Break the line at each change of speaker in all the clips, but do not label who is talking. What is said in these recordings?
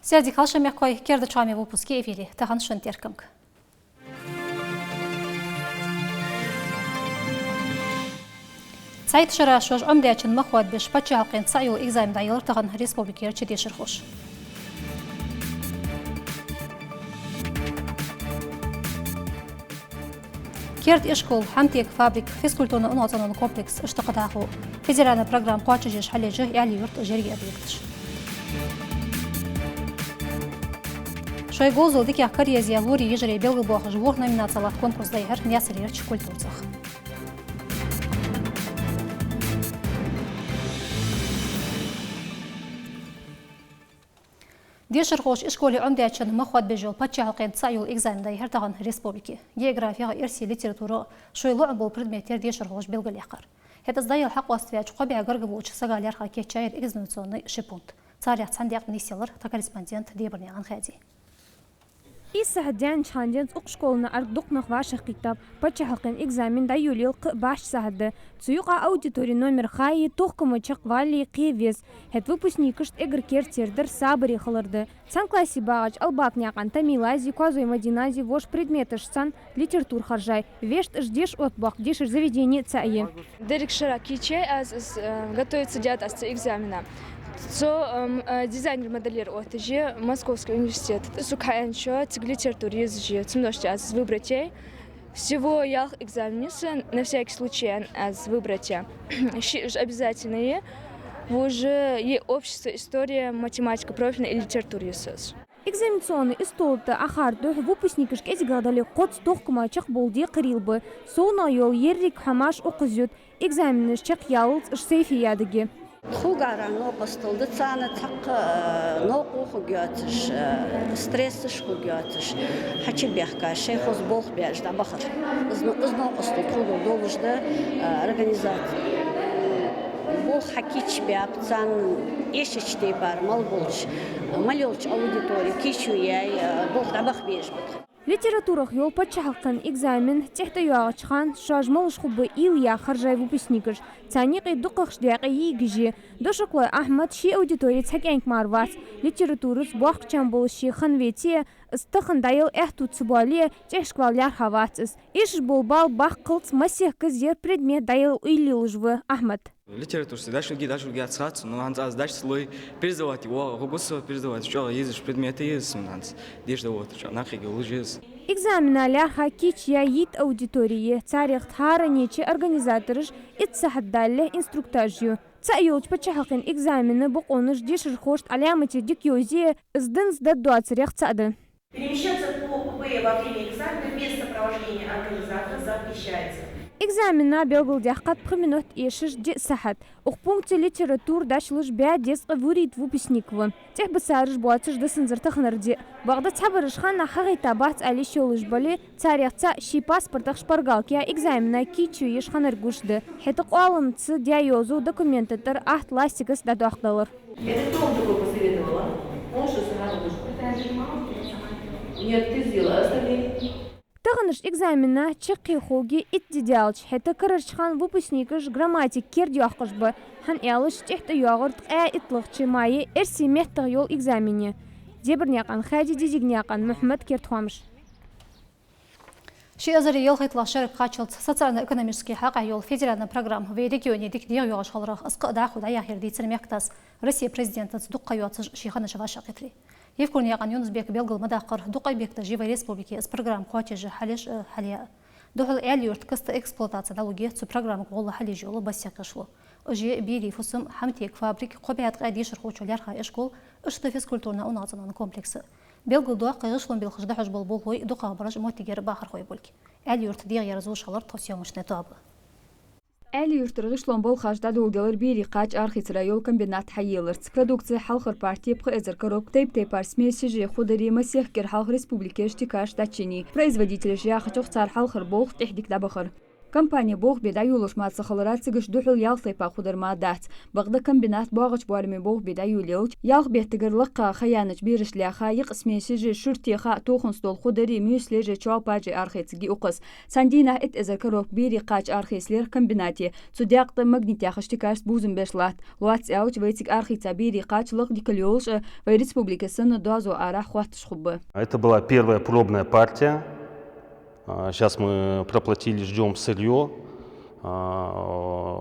Сядик алшамякой кердачами выпуске эфире тахан шентерканг. Сайт шара шож омдячын махуат беш пачалқин сайыл экзамен дайылыр таган республикер чедешір хош. Керд ишкол хамтек фабрик физкультурный уназанный комплекс ыштықытаху федеральный программ қуачыжеш халежі яли юрт жерге объектыш. Шойгол зылдыки аккарезия лури ежере белгы буах живух номинациялат конкурс дайгар нясырерч культурцах. Дешер хош школе омдячын махуат бежол пачалқин сайыл экзамен дайгар таган республики. География ирси литература шойлу бол предметтер дешер хош белгілеқар. Это сдайыл хақ ваствияч қобия гыргыбуч сагалер хакетчайр экзаменационный шипунт. Царят сандяк несилар та корреспондент дебрнян хади.
إسهدان شاندين أقشكولنا أردقنا خواشق كتاب بتشحقن إكزامين دا يوليل باش سهد تسيقا أوديتوري نومر خاي توخكم وشق والي قيفيز هت выпускникышт эгр керттердер сабыри хылырды. Сан класси багач албакняқан тамилази квазой мадинази вош предметыш сан литератур харжай. Вешт ждешь отбах, дешь заведение цаи.
Дерек Шаракичей готовится делать экзамена. Дизайнер-модельер отжи Московский университет. Сукаенчо, литературиз же, цемножьте аз выбрать. Всего я экзаменился на всякий случай аз выбрать. Обязательные. Уже и общество, история, математика, профильная и литературиз.
Экзаменационный истолты ахарду выпускникыш эзгадали код стохкумачах болди кырилбы. Соуна йол еррик хамаш окузют. Экзаменыш чак ялылц сейфиядыги.
خوگاران نوپستل دچانه تق نوقو خوگیاتش استرسش خوگیاتش هچی بیخکار شیخ از بول بیاج دا بخر از نوپستل خودو دولجده организация بول حکیچ بیاب تان ایشش دیبار مال بولش مالولش аудитория کیشویای بول دا بخ بیاج بود.
Литературах йол пачалқын экзамен техта юағычхан шажмалыш хубы ил я харжай выпускникыш. Цаниқи дұқық ждяқи егіжі. Дошықлай Ахмад ши аудитория цакянк марвац. Литературус буақчан болыши ханветия ыстықын дайыл әхту цыбуалия чешкваляр хавацыз. Иш болбал бақ қылц масих кызер предмет дайыл уйлил жвы Ахмад.
Литература дальше отсраться, но он дальше слой передавать его, губусу передавать, что ездишь предметы есть, дежда вот, что нахиги лужез.
Экзаменаляр хакич я ит аудитории, царих тхараничи организаторыш итсахаддалле инструктажью. Цайолч пачахалкин экзамены боконыш дешир хошт алямати дикьози сдын сдат дуацарях цады.
Перемещаться по ПП во время экзамена без сопровождения организатора запрещается.
Экзамена белгылдях кат минут ешиш де сахат. Ухпункте литератур дашлыш бя десқы вурит выпускниквы. Тех басарыш буатыш да сынзыртах нырди. Бағда цабырышхан нахағи табац али шолыш бали царяхца ши паспортах шпаргалкия экзамена кичу ешхан аргушды. Хетық алымцы диайозу документатыр ахт ластикас да дуақталыр.
Это кто вам такое посоветовала? Он что сразу нет, ты сделала, оставили.
Тағыныш экзамена чыққи хоги итдидялч. Хеті кірішхан выпускникыш грамматик керді яқышбы. Хан әліш чехті яғырдық итлықчы майы әрсі мехтіғ йол экзамені. Дебірняқан хади дедігняқан Мухаммад Кертхуамыш.
Ши азари ел хайтла шарик қачылд социально-экономический хақа йол федеральный программ в регионе дикдер йоғаш халырық ысқыда худа яхерді цермектас Россия президенті дұққа йоатсыз шиғаны жава шақетли. Евкурни яған Юнусбек белгіл мадақыр дұқай бекті живой республики с программ қуатежі халеш халия. Дұқыл әлі өрт кісті эксплуатациялауге цу программы қолы хали жолы бассақышлы. Ұжи бири фусым хамтек фабрик қобият қайдешір қочулярға эшкол ұшты физкультурна уназанын комплексы. Белгіл дуақ қайғышлын белхыжда хожбол болғой дұқа бараж мотигер бақыр қой бөлкі. Әлі өрт диғ ярызу шалар тосиямышны туабы.
Әлі үртірғышлон бол қажда долдалар бері қач архицыра йол комбинат хайелырц. Продукция халқыр партия пқэзір короб тейп-тейпар смеси же худари масехкер халқ республике штикаш дачини. Производитель же ахачух цар халқыр болқ техдик дабықыр. Компания бог беда юлыш мацахалара цигыш духул ялсайпа худырма дат. Бағда комбинат бағыч барымен бог беда юлелч. Ялх беттігір лыққа хаяныч берішляха иқ смеші же шүртеха тоқын стол худыри мюсле же чуалпаджи архецги уқыз. Сандина эт эзеркарок бери қач археслер комбинате. Цудяқты магнитяха штикарс бузын бешлат. Луац ауч вейтик архица бери қач лық дикалиолш в республике сыны дозу ара хватыш хубы.
Это была первая пробная партия. Сейчас мы проплатили, ждем сырье.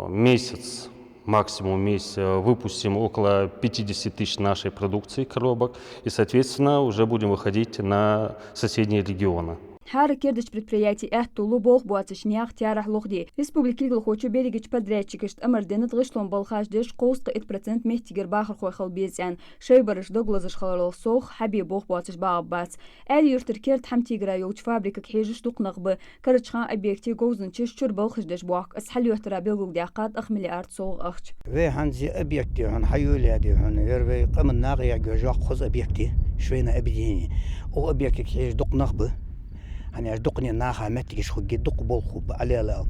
Месяц, максимум месяц, выпустим около 50 тысяч нашей продукции, коробок. И, соответственно, уже будем выходить на соседние регионы.
Хара кердыч предприятий тулу бог буатышнях тярах лохди. Республики глухочу берегич подрядчикишт амарденет гышлон балхаждеш коустка 1% мехтигер бахар хойхал безян. Шейбарыш доглазыш халарол сох хаби бог буатыш багабац. Әли юртыр керд хамтигра йоуч фабрика кхежиш туқнағбы. Карычхан объекти гоузынчиш чур балхаждеш буак. Асхал юртыра белгуг диақат 1 миллиард соғ ақч.
Вей ханзи объекти хан хайулияди хан вервей қамын нағия гөжақ құз объекти швейна объединение. О объекти кхежиш туқнағбы. هني أش دقني ناخا متجش خو جدق بالخوب على لا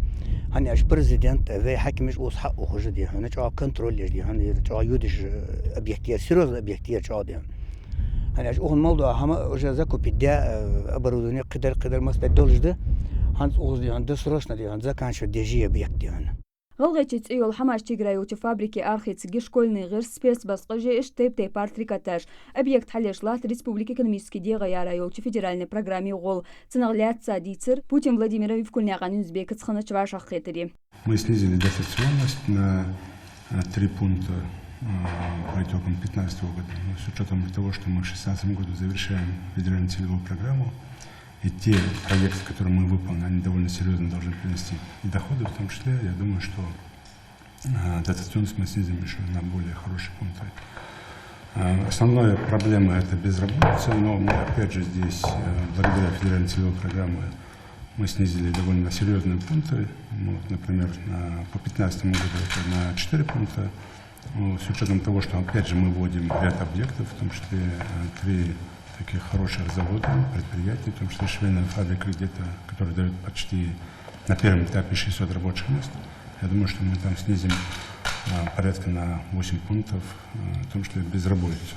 هني أش بريزيدنت في حكمش أوس حق وخجدي هني جا كنترول يجدي هني جا يودش أبيكتير سيروز أبيكتير جا دي هني أش أخن موضوع هما جازكو بدأ أبرودني قدر مس بدولج ده هنز أوز دي هند سروشنا دي هنز كان شو ديجي أبيكتي هن
غلغيتش ايول حماش تيغرايوتش فابريكي ارخيتسغي شكولني غير سبيس басқыжи иш теп партрикатаж объект халешлат республики экономический дига ярайолчу федеральной программе гол ценагляца дицер Путин Владимирович Кульняган Узбек цханыч вашах хетери.
Мы снизили дотационность на 3 пункта по итогам 2015 года. С учетом того, что мы в 2016 году завершаем федеральную целевую программу, и те проекты, которые мы выполнили, они довольно серьезно должны принести и доходы, в том числе, я думаю, что дотационность мы снизим еще на более хорошие пункты. Основная проблема – это безработица, но мы, опять же, здесь, благодаря федеральной целевой программе, мы снизили довольно серьезные пункты. Вот, например, по 2015 году это на 4 пункта, с учетом того, что, опять же, мы вводим ряд объектов, в том числе 3 таких хороших заводов, предприятий, в том числе швейная фабрика где-то, которая дает почти на первом этапе 600 рабочих мест. Я думаю, что мы там снизим порядка на 8 пунктов, в том числе безработицу.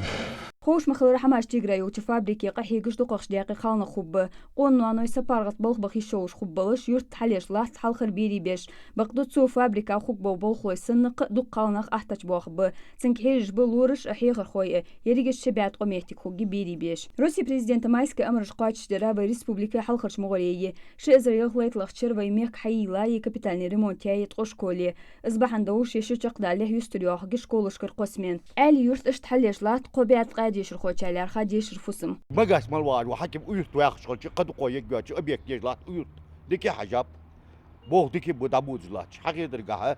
خوش مخلور حماش تيغرايوتش فابريكي قحيقش دوقش داقي خالنا خوب قونوانو يسابارغت بلخ بخي شوش خوبلش يرت حليش لاحت حالخر بيري بيش بقدو تسو فابريكا خوك بو خوي سنق دوق قالناخ احتاج بوخب سنك هيج بلورش احيغر خوي يريغش شبيعت قوميتك خوغي بيري بيش روسي بريزيدنت مايسكا امرش قاچش درابا ريسبوبليكا حالخرش مغوريي شي ازريل ليتلخشر ويميك حيلاي كابيتالني ريمونتياي تقوش كولي ازبحن دوش يشو چقداليه يستريوخ گش كولشكر قسمين آلي يرت اشت حليش لات قوبيات ديشر خوچالار خا ديشر فسم
مغاس مالوار وحكم اويرت واخ شغل قد قوي جواتش ابيك جلات اويرت ديكي حجاب بو ديكي بودابوزلات حقيقه درغه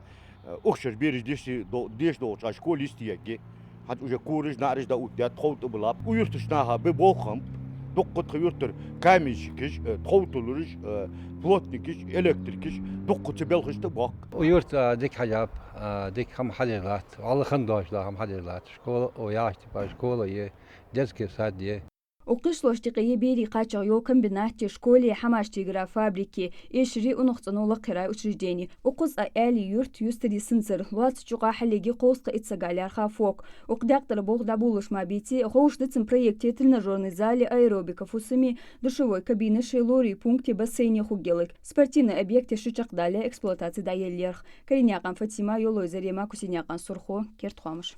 اخشر بيرج ديش دو شكوليستيكي حد уже курыш нарыш да утя тхоут булап уйртышнаха бебохам доққыт юртыр камишкиш тхоутулурыш плотникиш электрикиш доққыт белхышты бак
уйрт дик хажаб дик хам халилат алла хандашла хам халилат школа ояхти ба школа е детский сад е
وقشلوش تقيه بيري قاچا يو كمبينات شكولي حماش تيغرا فابريكي يشري ونقطنو لقراء وشرجيني وقص آلي يورت يستري سنسر لوات چوقا حليجي قوسقا اتساقاليار خافوك وقداق بوغ دابولش ما بيتي خوش دتن проекте тренажерной зале аэробика фусами душевой кабины шейлори пункте бассейне хугелык спортивный объекте шичакдале эксплуатации даеллерх Каринякан Фатима Йолой Зарема Кусинякан Сурхо Кертхуамыш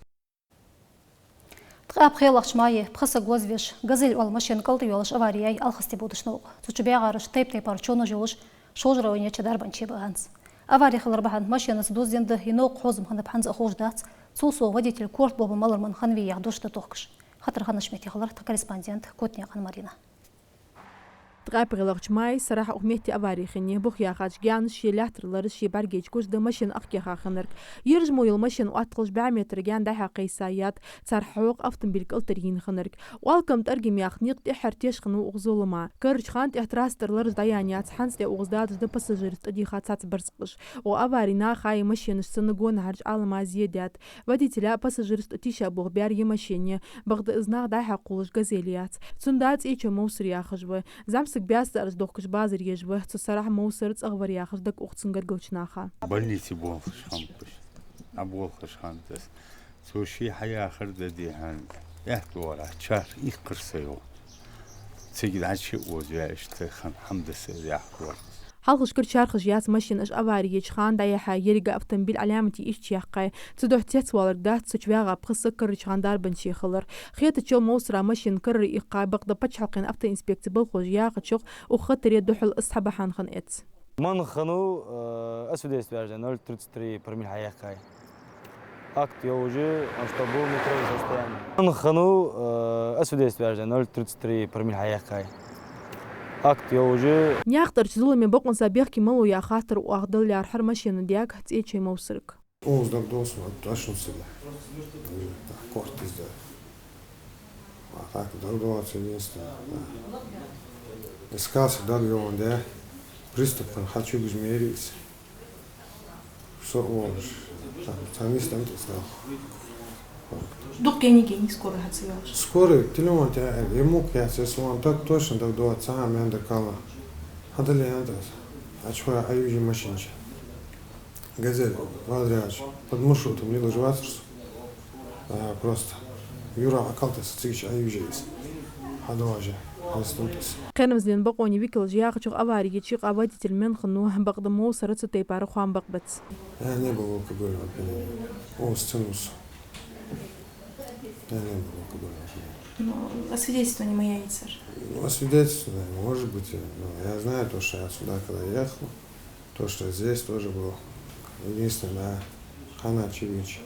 تقابخيلخش ماي بخص غوزفيش غزل والمشين قلطي يولش аварияй алхасти будышнуг цучубягарыш теп парчону жолуш шожроуне чедарбанче баганс авария хларбахан машинасы дозденды инок хозым ханып ханза хождац цусу водитель корт бобы малырман ханви яхдошта тохкыш хатырхан шметихлар корреспондент Котняхан Марина
تقابلغش ماي صراحة أغميتي أباريخني بخيا خاش جان شي لاتر لرشي بارجيج كوش ده مشين أخكي خاخنرك يرجمو يلمشين وأتقلش بعميتر جان ده حقيسايات صار حوق أفتن بالك ألترين خنرك والكم ترجم ياخنيق تحرتيش خنو أغزولما كرج خانت احتراستر لرش ديانيات حانس دي أغزداد ده بسجرت أدي خاتسات برسقش وأبارينا خاي مشين سنقون هرج على زيادات وديتلا بسجرت أتيشا بوغ بيار يمشيني بغد إزناغ ده حقولش غزيليات سندات إيشو موسريا خجبه زمس ماسك بياس أرز دوكش بازر يجبه تصراحة موسرت أغبر ياخش دك أختسنجر جوشناخا
больницы болхыш хампыш аболхыш хантас суши хая خرد دي هان يحتوار شهر يقرسيو تيجي عشي وزياشت خم حمد سيد يحتوار
حلقش كرت شارخش ياس ماشين اش أباري يجخان دايا حا يرجع أفتنبيل علامتي إيش تيحقي تدوح تيت والر دات سجواغا بخص كرت خاندار بنشي خلر خيط تشو موسرا ماشين كر إيقاي بقدا بتش حلقين أفتن إنسبكت بالخوج ياخد شوق وخطر يدوحل أصحاب حان خن إتس
من خنو أسوديست بيرجع 0.33 برميل حياقاي акт я уже масштабу метровое состояние. Он хану أسوديست بيرجع 0.33 برميل حياقاي акт я уже
نياختر تزول من بقون سابيخ كمالو يا خاطر وأخدل يا رحر ماشين دياك هتيجي موسرك
Oğuz da dost var, taşın sile. Kortiz de. Tak da dovaće mjesto. Искал се да он да приступен, хочу измерить. Что он? Там есть там то.
Дук гени скоро хацияш.
Скоро телефон те ему кясе сван так точно да до отца менда кала. Хадали андас. А что аюжи машинчи. Газель, вадряж, под маршрутом не ложиваться. Просто Юра акалтас цыгич аюжис. Хадваже.
قنمزين بقوني بيكل جياق شو أباري يشيق أبادي تلمن خنوه بقدمو سرت تيبار خوان بقبت.
أنا بقول كبر أو ستنوس. أنا بقول كبر.
Освидетельствование моя яйцер.
Освидетельствование, может быть, но я знаю то, что я сюда когда ехал, то, что здесь тоже было. Единственное, Хана Чевич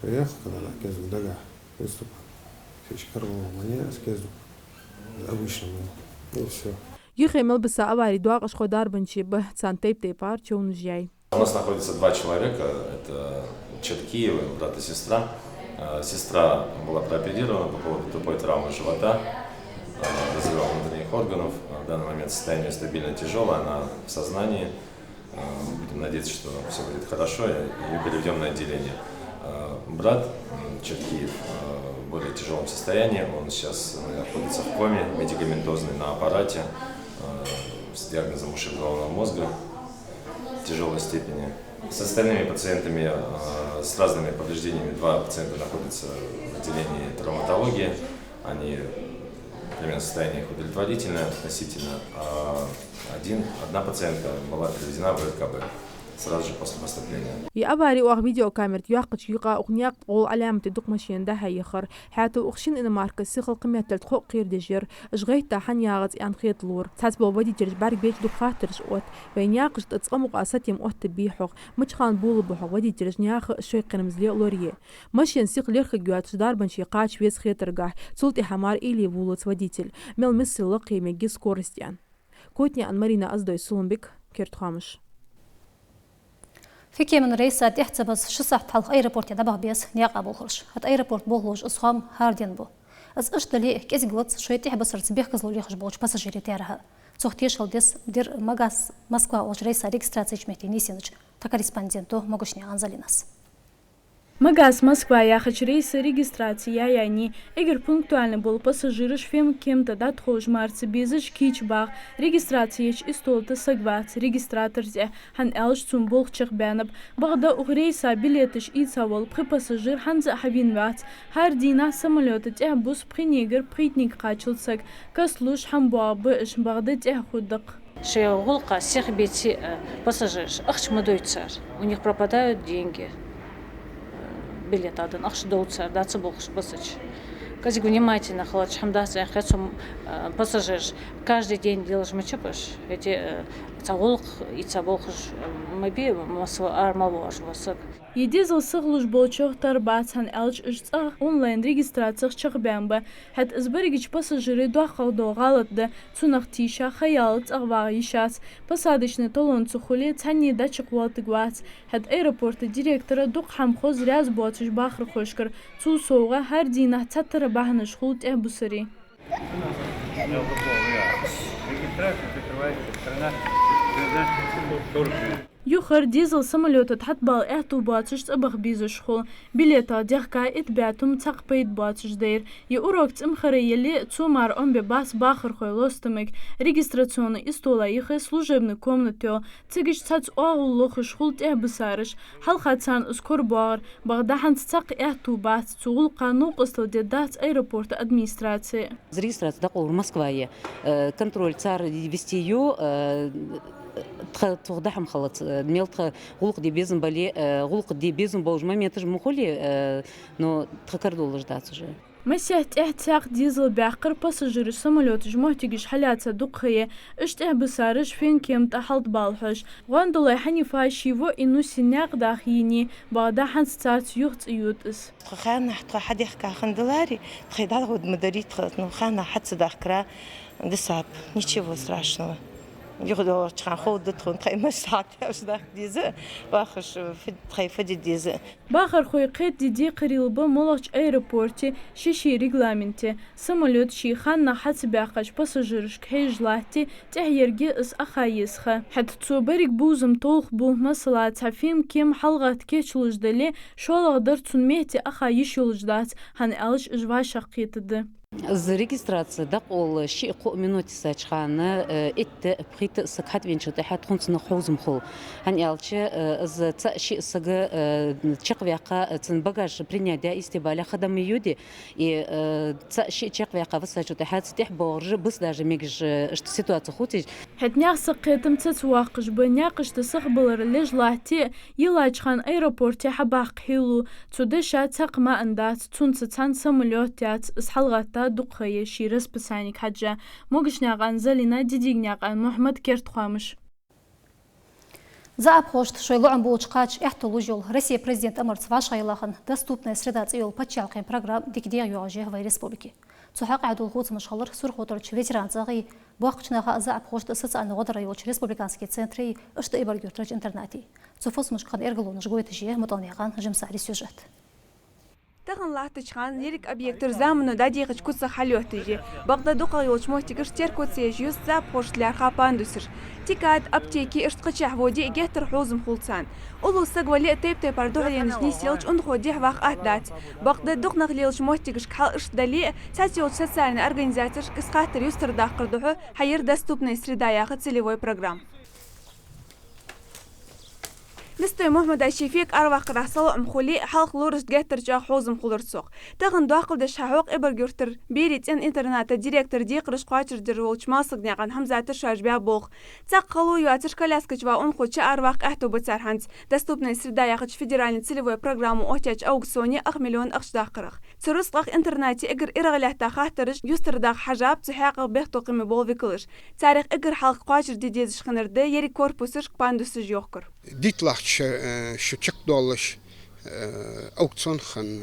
приехал, когда Кезу Дага выступал. Фич Карлова Манера с Кезу. Обычно было. И все.
يخيمل بس أباري دواق أشخو دار بنشي به تسان تيب تيبار чون جاي.
У нас находится два человека, это Четкиевы, брат и сестра. Сестра была прооперирована по поводу тупой травмы живота, разрыва внутренних органов. В данный момент состояние стабильно тяжелое, она в сознании. Будем надеяться, что все будет хорошо, и ее переведем на отделение. Брат Четкиев в более тяжелом состоянии, он сейчас находится в коме, медикаментозный на аппарате с диагнозом ушиб головного мозга тяжелой степени. С остальными пациентами с разными повреждениями два пациента находятся в отделении травматологии. Они примерно состояние их удовлетворительное относительно. Одна пациентка была переведена в РКБ сразу же после поступления.
يا أباري وأخ فيديو كاميرا ياقش يقا أغنياق قول علامة دق ماشين ده هيخر حاتو أخشين إن ماركس سيخل قمية تلتخو قير دجير أشغيت تاحن ياغز إن خيط لور تحس بوبادي جرج بارك بيت دو خاطرش أوت بين ياقش تتصقم قاسات يم أوت بيحوق مجخان بول بحوق ودي جرج نياخ شوي قنمزلي لوريه ماشين سيخ ليرخ جوات دار بنشي قاش ويس خيطر قاح سلطي حمار إلي بولت وديتل ميل مثل لقي ميجي سكورستيان كوتني أن مارينا أزدوي سولنبك كيرت خامش
في كيمن رئيسة تحتبس شصح تحلق أيربورت يدبه بيس نياق أبو خرش هات أيربورت بوغلوش أصخام هاردين بو أز أشتلي كيس قلت شوي تحبس رتبيخ كزلو ليخش بوش باساجيري تيارها تسوختيش هالديس دير مغاس موسكوا وش رئيسة ريكستراتيش مهتي نيسينج تا كورреспонденту могушни Анзалинас.
Магаз Москва яхач рейсы регистрация яни эгер пунктуально был пассажирыш фем кем-то да тхож марцы безыш кичбах регистрацияч истолты сагват регистраторзе хан элш цум болхчык бянып багда уг рейса билетыш ицавол при пассажир хан за хавинват хар дина самолёты те бус принегер притник качылсак каслуш хан буабы иш багда те худык
Шеголка всех бить пассажир ахчмадуйцар у них пропадают деньги билет один ах доуцар дацы болхш басыч казик внимательно халач хамдас я хочу пассажир каждый день делаешь мачапаш эти цаголк и цаголхш маби масва армалуаш васак
Едизл сыглуш болчох тарбатан элч ишца онлайн регистрация чахбемба хат изберегич пассажиры дуахал догалатда цунах тиша хаялт агваишас посадочный талон цухули цани дачик валтыгват хат аэропорт директора дух хамхоз ряз ботыш бахр хошкар цу соуга хар дина цатара бахныш хулт эбусари يخر ديزل سملوتة حتبال اعتو باتش تبخ بيزشخو بليتا ديخكا اتبعتم تقبيت باتش دير يوروك تمخري يلي تسومار ام بباس باخر خويلوستمك ريجستراتيون استولا يخي служебный комнатё تيجيش تات اوغلوخ شخول تيه بسارش حلقاتان اسكور بار بغداحن تتق اعتو بات تغول قانون قصل ديدات ايروبورت ادمنستراتي
Зарегистрация дақол Москвае контроль цар вестию تخدحهم خلص ميلت غلق دي بيزن بالي غلق دي بيزن بوج ما ميتج مخولي نو تخكردول جدات уже
مسيحت احتاق ديزل بعقر باسجر سمولوت جمعتيجش حالات دقية اشته بسارش فين كم تحلت بالحش غاندولا حنيفا شيفو انو سيناق داخيني بعدا حن ستارت يوت يوتس
خانا حتى حد يحكي خندلاري خيدال غد مدريت خلصنا خانا حد صدقرا دساب ничего страшного يقدر تخان خود تخون تخي مساعد أصدق ديزه باخش في تخي فدي ديزه
باخر خوي قيد دي قريبا مولش ايروبورتي شيشي ريغلامنتي سمولوت شي خان حت باقش باسجرش كهيج لاتي تهيرجي اس اخايسخه حتى تصوبرك بوزم طوخ بو مثلا تفهم كيم حلقات كيتشلج دلي شو قدر تنميتي اخايش يولجدات هن الش اجوا شقيتد
Зарегистрация дақол ши қо минути сачхана ит прит сакхат венчата хат хунцна хозм хол хан ялче з ца ши сага чеквяка цен багаж принятия истебаля хадам юди и ца ши чеквяка высачата хат стих борж быс даже мегж ситуация хутич
хатняк сакетм цацвақж баняқш тсахбалар лежлати йылачхан аэропорте хабақ хилу цудеша цақма андат цунцан самолетят схалгата دقية شيرس بسانيك حجة موجشناقان زلنا ديديغناقان محمد كيرتخامش
За обхожд шойлуан булчкач эхтолужил Россия президент Амарц Вашайлахан доступная среда цел подчалкин программ дикдия юажевой республики. Цухак адул хуц мышхалар сурхоторч ветеран загы бахчнаха за обхожд социального райоч республиканский центры ышты ибаргюртрач интернати. Цуфос мышкан эргалон жгойтыжие мутаняган жымсари сюжет.
تغن لاحتشخان ليرك أبيكتر زامنو داديقش كوسا حلوتيجي بغدا دوقا يوش موتيكش تيركو تسيجيوس زاب خوش لارخا باندوسر تيكاد أبتيكي اشتقشح ودي إجيتر حوزم خلصان أولو ساقوا لي تيب تيبار دوغلي نسنيسيلش اندخو ديح واق أهدات بغدا دوق نغليلش موتيكش كحال اشتدالي ساتيوش ساتسارن أرغنزاتر كسخاتر يستر داقر دوحو حير داستوبنا يسري داياخد سليوي برغرام لستوي محمد الشفيق أرواق راسل مخولي حلق لورس جاتر جا حوزم خلور سوق تغن داخل دش حقوق إبرجورتر بيريت إن إنترنت ديريكتور ديقرش قاتر دروش ماسق نيقان حمزة تشاج بيا بوخ تقلو يواتر كلاسكش وأن خدش أرواق أحتو بتسارحنت دستوبنا يسردا ياخدش فيدرالي تسلوي برنامج أوتيج أو سوني أخ مليون أخش داقرخ ترسلق إنترنتي إجر إرغلته خاطرش يستر داق حجاب تحقق بيختو قيمة بولفيكلش تاريخ إجر حلق قاتر ديديز خنرده يري كوربوسش باندوس جوكر
ديتلاخ شو تشك دولش أوكسون خن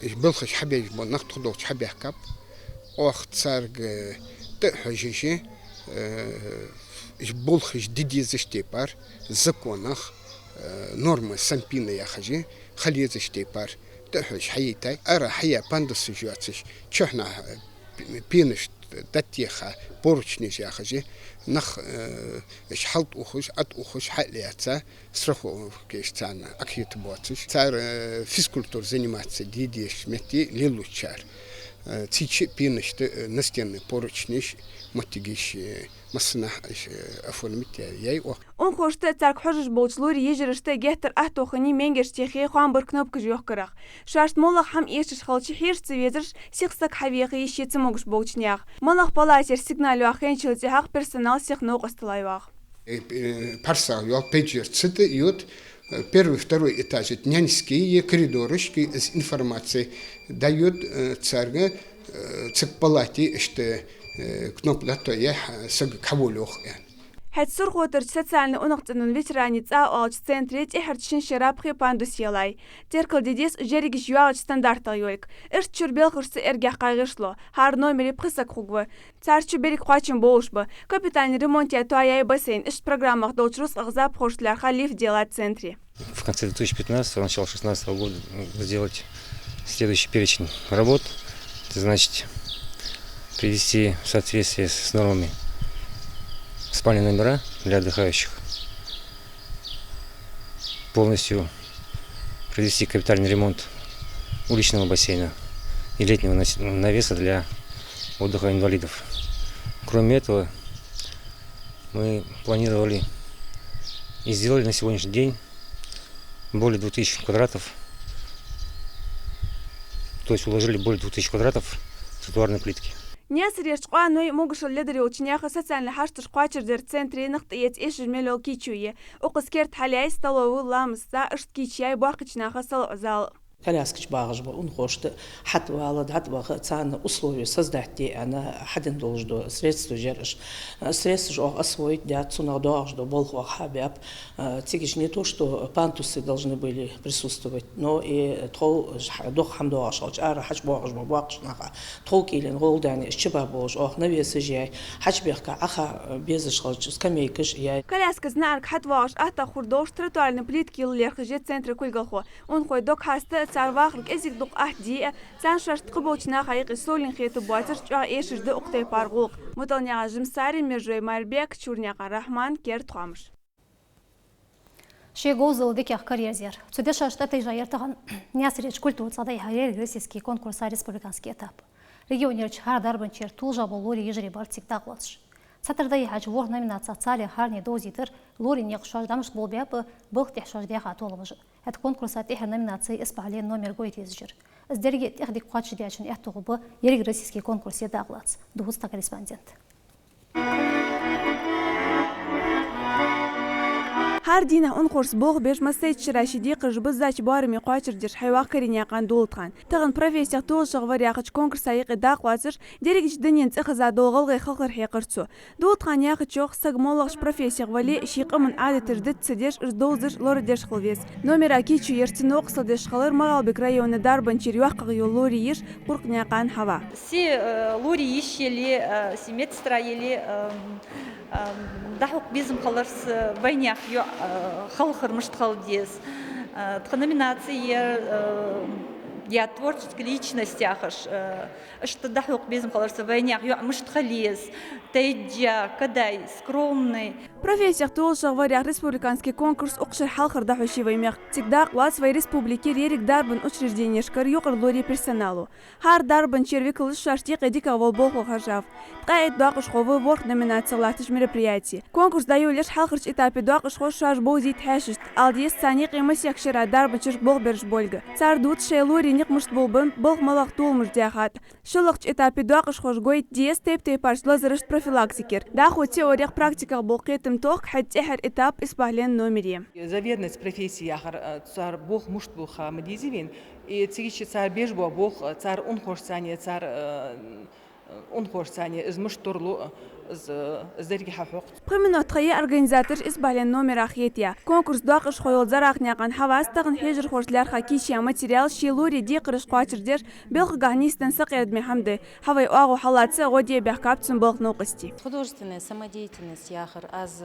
بلخش حبيج بنخت خدوش حبيه كاب وقت سارق تحجيشي بلخش ديديز تيبار زكونخ نورما سامبينا يا خجي خليز تيبار تحج حيتاي أرى حيا باندوس جواتش شحنا بينش دتيخا بورشنيش يا خجي نخ إيش حلت أخش أت أخش حلياتها سرخو كيش تانا أكيد بواتش صار فيسكولتور زنيماتس ديديش متي ليلوتشار تيجي بينشت نستين بورشنيش متجيش مسنا أفول متياي
أنخوشت ترك حجج بولشلوري يجرشت جهتر أهتوخني منجش تيخي خوان بركنوب كجيوخ كرخ شاشت مولخ هم إيشش خلشي حيرش تبيدرش سيخسك حبيقي شيت موجش بولشنياخ مولخ بلايتر سيجنالو أخين شلتي حق персонал سيخ نوق استلايواخ
персонал пейджер цит идет первый второй этаж нянские коридорышки с информацией дают царга цепалати что кнопка то я саг кавулох
حد سرخو ترشت سالنا أنقط إنه الفيتراني تاعو تسنتريت إحرتشين شراب خي باندوس يلاي تركل ديديس جريج جواج ستاندرت يويك إرت شربيل خرس إرجع قايغشلو هار نومري بخسك خوجوا تارش بريك قاتشين بوش با كابيتان ريمونتيا توياي باسين إيش برنامج долчрус أغزاب خورشلار خليف ديالات центре.
В конце 2015 начала 2016 года сделать следующий перечень работ, это значит привести в соответствие с нормами спальные номера для отдыхающих, полностью провести капитальный ремонт уличного бассейна и летнего навеса для отдыха инвалидов. Кроме этого, мы планировали и сделали на сегодняшний день более 2000 квадратов, то есть уложили более 2000 квадратов тротуарной плитки.
Нясреш қуаной могушал ледери учняха социальный хаштуш қуачердер центре нахтиец ешжмелол кичуе. Оқыскерт халяй столову ламста ышт кичай бақычнаха сал
коляскач багажба он хочет хатвала датвага цана условия создать она хаден должен средства жерш средства освоить для цуна должно болхва хабяб тигиш не то что пантусы должны были присутствовать но и то дох хамдо ашалч ара хач багажба бақшнаха толкилен голдани чебабош навесы жай хачбехка аха безышалч скамейкаш я
коляска знарк хатваш ата хурдош тротуарный плитки лерхже центре кульгалхо он хой док хаста царвахрк эзик дук ахди цаншашт кыбочна хайк солин хету батыр ча эширде октай паргук муталняга жимсари межой марбек чурняга рахман кертхамш
Шегозыл декях карьерзер. Цудеша штаты жаертаган нясреч культур цадай хайер российский конкурс республиканский этап. Регионерч хардарбанчер тулжа болори ежери бартик дагватш. Сатырдай хач вор номинация цали харни дозитер лори некшаждамш болбяпы бых техшаждяха толымыжы. Это конкурс от тех номинаций испален номер гойтезжер. Сдерги техдик квачидячен эхтугубы ериг российский конкурс едаглац. Дугуста корреспондент.
هر دينا انقرص بوغ بيش مسيت شراشي دي قرج بزاش بارمي قاچر جش حيواق كرينيا قان دولتخان تغن بروفيسور توشغ ورياقش كونكرس ايق داق واتر ديريج دنيا تخزا دوغل غي خلقر حيقرتسو دولتخان ياخد شوخ سغمولغش بروفيسور ولي شيق من عادة تردت سديش دوزر لور ديش خلويس نوميرا كيچو يرتنو قصل ديش خلر مغال بكرايون داربن چيريواق غيو لوري يش قرقنيا قان هوا
سي لوري يش يلي سي متسترا يلي دحوق بيزم خلرس بينياق يو خلخر مش تخلديز номинации я творческой личностях что дохук безм халарса войнях я мыш тхалез тайджа кадай скромный
профессия толша варя республиканский конкурс окшер халхар дахуши ваймях тигдак лас вай республики рерик дарбан учреждение шкар юқар лори персоналу хар дарбан червикл шашти қедика волбоху хажав тқайд дақыш ховы ворх номинациялатыш мероприятий конкурс даю лишь халхарч этапе дақыш хош шаш бозит хашист алдиес сани қимас якшира дарбан чирк бол берж больга цар дут шейлори ник мышт болбын болх малах толмыш дяхат шылықч этапе дақыш хош гойт диес теп парш лазарыш профилактикер даху теориях практика болқетым тох хоть эхер этап испален номере
заведность профессии ахар цар бог мушт буха мадизивин и цигичи цар беж бог цар унхорсание цар унхорсание из муштурлу زرقي حقوق.
قمنا تخيل организатор испален номер ахетия. Конкурс дақыш қойыл зарақняған хавас тағын хежір қоршылар хакишия материал шилури ди қырыш қуачырдер белх ганистен сақерд мехамды. Хавай оағу халатсы ғодия бәқкапцын белх нуқысти.
Художественная самодеятельность яхар аз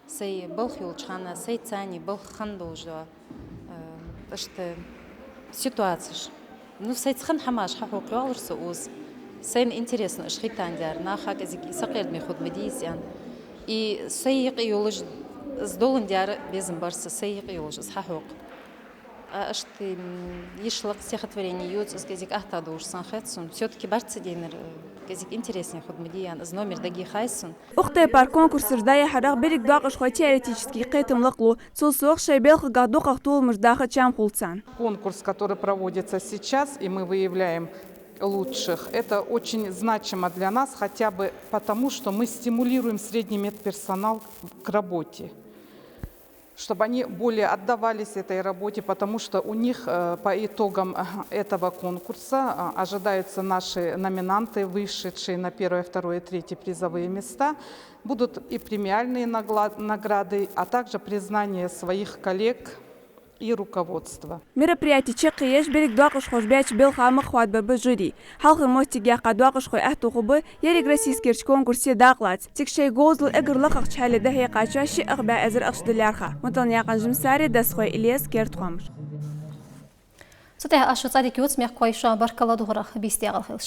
сей белх юлчхана, сей цани, белх хан болжа. Что ситуация. Ну сей цхан хамаш хақуқ ялырсы уз. سين интересно шхитандяр нахак языки сақерд мехуд медизян и сейq юлж сдоландяр безм барса сейq юлж сахуq ашты ешлық стихотворение юц язык ахтадуш санхетсун все-таки барца денер язык интереснее худ медиан из номер даги хайсун
ухте пар конкурс ждая харах берег дaqыш хой теоретический қетым лықлу сулсуқ шайбел хгадуқах толмыш даха чам хулцан
конкурс который проводится сейчас и мы выявляем лучших. Это очень значимо для нас, хотя бы потому, что мы стимулируем средний медперсонал к работе, чтобы они более отдавались этой работе, потому что у них по итогам этого конкурса ожидаются наши номинанты, вышедшие на 1, 2, 3 призовые места. Будут и премиальные награды, а также признание своих коллег и руководство.
Мероприятие чекиеш берег дaqыш хош бяч бел хамы хват бер жюри. Халқы мостиге қадуақыш хой ахту хубы ерек российский конкурсе дақлац. Тик шей гозл эгрлықық чәлі дәхе қача ши ығбә әзір ықшдылярха. Мұтан яқан жымсари дәс хой илес керт қамыр.
Сәтәй ашу цадик юц мех қойша баркаладуғырақ бесте ағыл